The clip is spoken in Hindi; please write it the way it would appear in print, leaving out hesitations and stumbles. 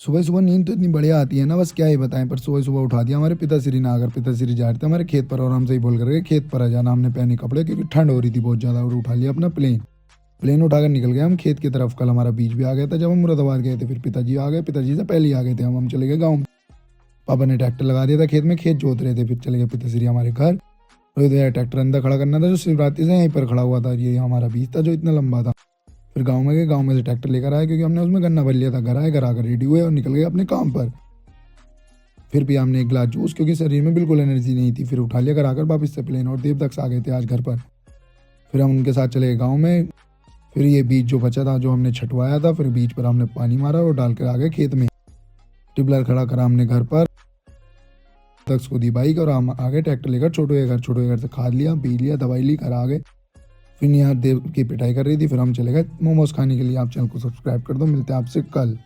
सुबह सुबह नींद तो इतनी बढ़िया आती है ना, बस क्या ही बताएं। पर सुबह सुबह उठा दिया हमारे पिताश्री ने आकर। पिताश्री जा रहे थे हमारे खेत पर और हमसे ही बोल कर गए खेत पर आ जाना। हमने पहने कपड़े क्योंकि ठंड हो रही थी बहुत ज़्यादा, और उठा लिया अपना प्लेन। प्लेन उठाकर निकल गए हम खेत की तरफ। कल हमारा बीज भी आ गया था जब हम मुरादाबाद गए थे। फिर पिताजी आ गए, पिताजी से पहले ही आ गए थे हम चले गए गाँव में। पापा ने ट्रैक्टर लगा दिया था खेत में, खेत जोत रहे थे। फिर चले गए पिताश्री हमारे घर। रोहित भैया ट्रैक्टर अंदर खड़ा करना था जो शिवरात्रि से यहीं पर खड़ा हुआ था। ये हमारा बीज था जो इतना लंबा था। फिर गाँव में गए, गाँव में से ट्रैक्टर लेकर आए क्योंकि हमने उसमें गन्ना भर लिया था। घर आए, घर आकर रेडी हुए और निकल गए अपने काम पर। फिर पिया हमने एक गिलास जूस क्योंकि शरीर में बिल्कुल एनर्जी नहीं थी। फिर उठा लिया घर आकर वापस से प्लेन, और देव तक आ गए थे आज घर पर। फिर हम उनके साथ चले गए गाँव में। फिर ये बीज जो बचा था जो हमने छटवाया था, फिर बीज पर हमने पानी मारा और डालकर आ गए खेत में। ट्यूबवेल खड़ा करा हमने घर पर, तक को दी बाइक और हम आ गए ट्रैक्टर लेकर छोटू के घर। छोटू के घर से खाद लिया, पी लिया, दवाई ली, घर आ गए। फिर यहाँ देव की पिटाई कर रही थी। फिर हम चले गए मोमोज खाने के लिए। आप चैनल को सब्सक्राइब कर दो, मिलते हैं आपसे कल।